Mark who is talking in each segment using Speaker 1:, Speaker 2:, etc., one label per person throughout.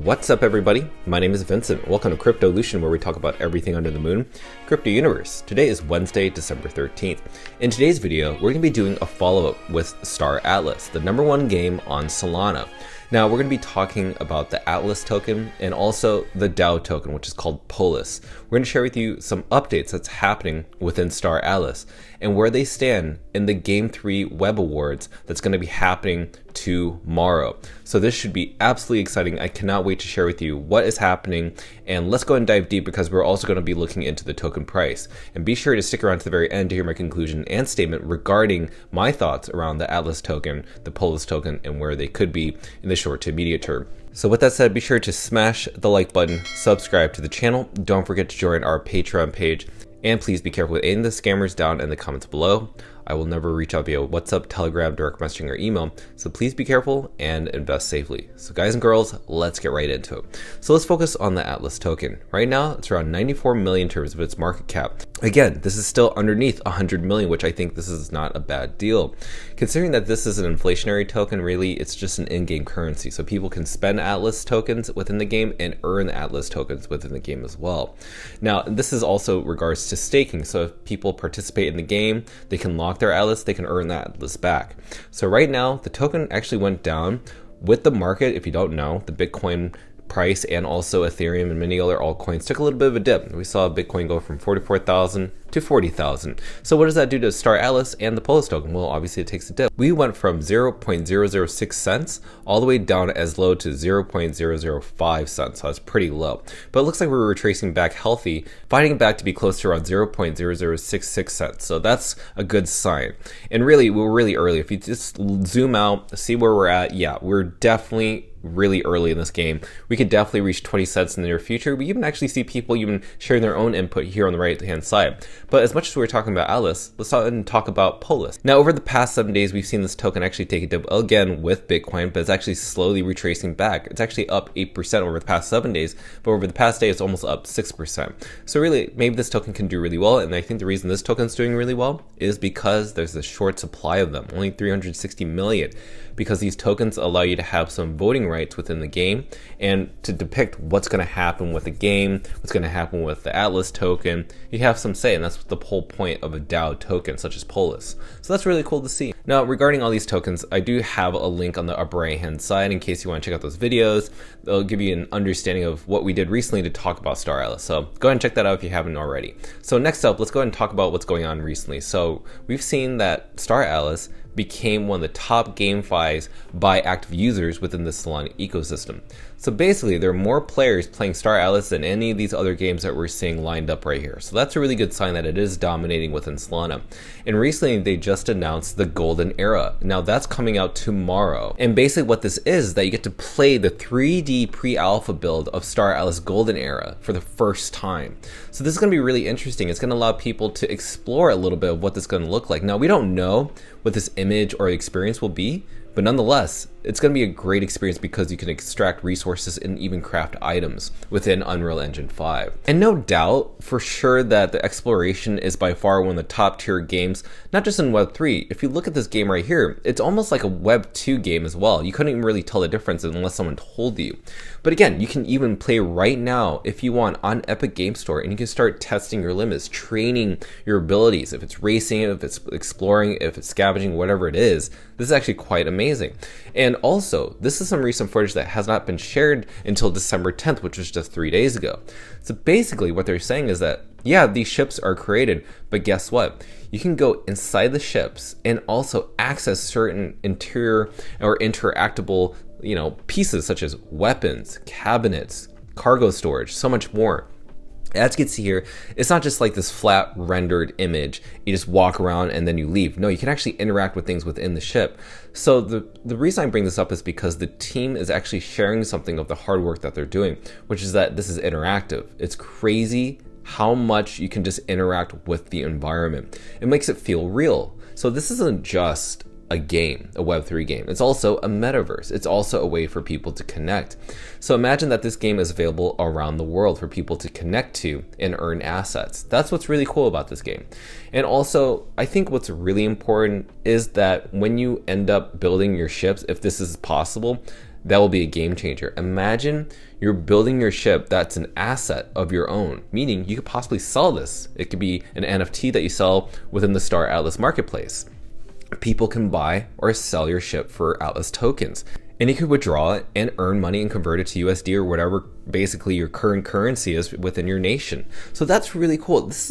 Speaker 1: What's up, everybody? My name is Vincent. Welcome to Cryptolution, where we talk about everything under the moon, crypto universe. Today is Wednesday, December 13th. In today's video, we're going to be doing a follow-up with Star Atlas, the #1 game on Solana. Now, we're going to be talking about the Atlas token and also the DAO token, which is called Polis. We're going to share with you some updates that's happening within Star Atlas and where they stand in the GAM3 Web Awards that's going to be happening tomorrow. So this should be absolutely exciting. I cannot wait to share with you what is happening, and let's go and dive deep because we're also going to be looking into the token price. And be sure to stick around to the very end to hear my conclusion and statement regarding my thoughts around the Atlas token, the Polis token, and where they could be in the short to immediate term. So with that said, be sure to smash the like button, subscribe to the channel, don't forget to join our Patreon page, and please be careful with any of the scammers down in the comments below. I will never reach out via WhatsApp, Telegram, direct messaging, or email, so please be careful and invest safely. So guys and girls, let's get right into it. So let's focus on the Atlas token. Right now, it's around 94 million in terms of its market cap. Again, this is still underneath 100 million, which I think this is not a bad deal. Considering that this is an inflationary token, really, it's just an in-game currency, so people can spend Atlas tokens within the game and earn Atlas tokens within the game as well. Now, this is also regards to staking, so if people participate in the game, they can lock their Atlas, they can earn that Atlas back. So right now, the token actually went down with the market. If you don't know, the Bitcoin price and also Ethereum and many other altcoins took a little bit of a dip. We saw Bitcoin go from 44,000 to 40,000. So what does that do to Star Atlas and the Polis token? Well, obviously it takes a dip. We went from 0.006 cents all the way down as low to 0.005 cents. So that's pretty low. But it looks like we're retracing back healthy, fighting back to be close to around 0.0066 cents. So that's a good sign. And really, we're really early. If you just zoom out, see where we're at, yeah, we're definitely really early in this game. We could definitely reach 20 cents in the near future. We even actually see people even sharing their own input here on the right hand side. But as much as we're talking about Atlas, let's go ahead and talk about Polis. Now, over the past 7 days, we've seen this token actually take a dip again with Bitcoin, but it's actually slowly retracing back. It's actually up 8% over the past 7 days, but over the past day, it's almost up 6%. So really, maybe this token can do really well. And I think the reason this token's doing really well is because there's a short supply of them, only 360 million, because these tokens allow you to have some voting rights within the game and to depict what's going to happen with the game, what's going to happen with the Atlas token. You have some say, and that's the whole point of a DAO token such as Polis. So that's really cool to see. Now, regarding all these tokens, I do have a link on the upper right hand side in case you want to check out those videos. They'll give you an understanding of what we did recently to talk about Star Atlas. So go ahead and check that out if you haven't already. So next up, let's go ahead and talk about what's going on recently. So we've seen that Star Atlas became one of the top GameFis by active users within the Solana ecosystem. So basically, there are more players playing Star Atlas than any of these other games that we're seeing lined up right here. So that's a really good sign that it is dominating within Solana. And recently, they just announced the Golden Era. Now that's coming out tomorrow. And basically what this is that you get to play the 3D pre-alpha build of Star Atlas Golden Era for the first time. So this is going to be really interesting. It's going to allow people to explore a little bit of what this is going to look like. Now, we don't know what this image or experience will be, but nonetheless, it's going to be a great experience because you can extract resources and even craft items within Unreal Engine 5. And no doubt for sure that the exploration is by far one of the top tier games, not just in Web 3. If you look at this game right here, it's almost like a Web 2 game as well. You couldn't even really tell the difference unless someone told you. But again, you can even play right now if you want on Epic Game Store, and you can start testing your limits, training your abilities. If it's racing, if it's exploring, if it's scavenging, whatever it is, this is actually quite amazing. And also, this is some recent footage that has not been shared until December 10th, which was just 3 days ago. So basically what they're saying is that, yeah, these ships are created, but guess what? You can go inside the ships and also access certain interior or interactable, pieces such as weapons, cabinets, cargo storage, so much more. As you can see here, it's not just like this flat rendered image. You just walk around and then you leave. No, you can actually interact with things within the ship. So the reason I bring this up is because the team is actually sharing something of the hard work that they're doing, which is that this is interactive. It's crazy how much you can just interact with the environment. It makes it feel real. So this isn't just a game, a Web3 game. It's also a metaverse. It's also a way for people to connect. So imagine that this game is available around the world for people to connect to and earn assets. That's what's really cool about this game. And also, I think what's really important is that when you end up building your ships, if this is possible, that will be a game changer. Imagine You're building your ship that's an asset of your own, meaning you could possibly sell this. It could be an NFT that you sell within the Star Atlas marketplace. People can buy or sell your ship for Atlas tokens, and you could withdraw it and earn money and convert it to USD or whatever basically your current currency is within your nation. So that's really cool. This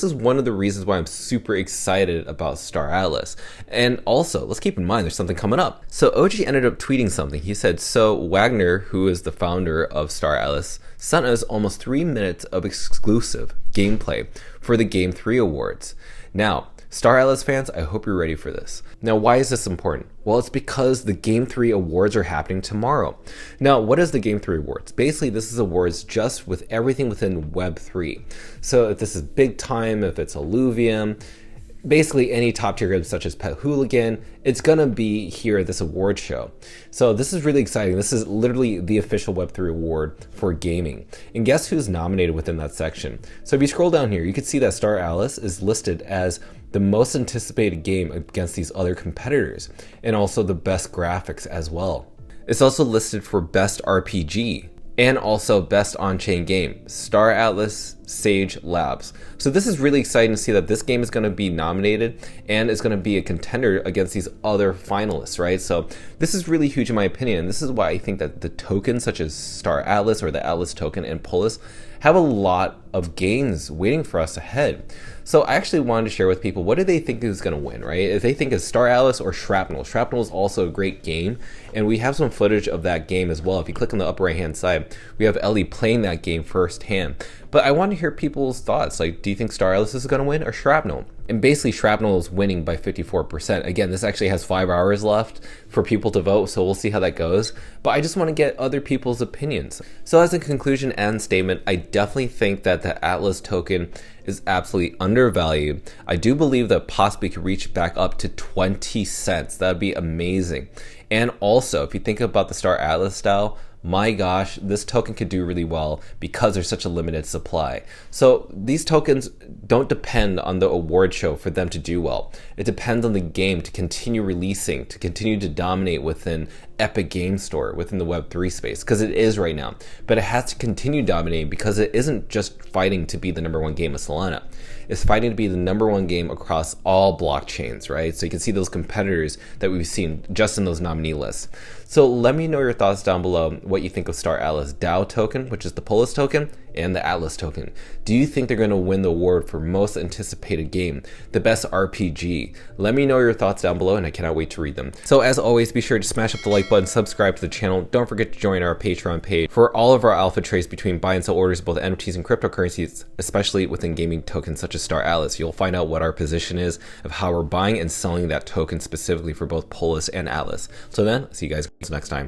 Speaker 1: is one of the reasons why I'm super excited about Star Atlas. And also, let's keep in mind there's something coming up. So OG ended up tweeting something. He said, so Wagner, who is the founder of Star Atlas, sent us almost 3 minutes of exclusive gameplay for the GAM3 awards. Now, Star Atlas fans, I hope you're ready for this. Now, why is this important? Well, it's because the GAM3 awards are happening tomorrow. Now, what is the GAM3 awards? Basically, this is awards just with everything within Web3. So if this is big time, if it's Illuvium, basically any top tier games such as Pet Hooligan, it's gonna be here at this award show. So this is really exciting. This is literally the official Web3 award for gaming. And guess who's nominated within that section? So if you scroll down here, you can see that Star Atlas is listed as the most anticipated game against these other competitors, and also the best graphics as well. It's also listed for best RPG and also best on-chain game, Star Atlas Sage Labs. So this is really exciting to see that this game is going to be nominated and is going to be a contender against these other finalists, right? So this is really huge in my opinion, and this is why I think that the tokens such as Star Atlas or the Atlas token and Polis have a lot of gains waiting for us ahead. So I actually wanted to share with people, what do they think is going to win, right? If they think it's Star Atlas or Shrapnel. Shrapnel is also a great game, and we have some footage of that game as well. If you click on the upper right hand side, we have Ellie playing that game firsthand. But I want to hear people's thoughts. Like, do you think Star Atlas is going to win or Shrapnel? And basically Shrapnel is winning by 54%. Again, this actually has 5 hours left for people to vote, so we'll see how that goes. But I just want to get other people's opinions. So as a conclusion and statement, I definitely think that the Atlas token is absolutely undervalued. I do believe that possibly could reach back up to 20 cents. That would be amazing. And also, if you think about the Star Atlas style, my gosh, this token could do really well because there's such a limited supply. So these tokens don't depend on the award show for them to do well. It depends on the game to continue releasing, to continue to dominate within Epic Game Store, within the Web3 space, because it is right now. But it has to continue dominating because it isn't just fighting to be the #1 game of Solana. It's fighting to be the #1 game across all blockchains, right? So you can see those competitors that we've seen just in those nominee lists. So let me know your thoughts down below, what you think of Star Atlas DAO token, which is the Polis token, and the Atlas token. Do you think they're going to win the award for most anticipated game, the best RPG? Let me know your thoughts down below, and I cannot wait to read them. So as always, be sure to smash up the like button, subscribe to the channel. Don't forget to join our Patreon page for all of our alpha trades between buy and sell orders, both NFTs and cryptocurrencies, especially within gaming tokens such as Star Atlas. You'll find out what our position is of how we're buying and selling that token specifically for both Polis and Atlas. So then, see you guys next time.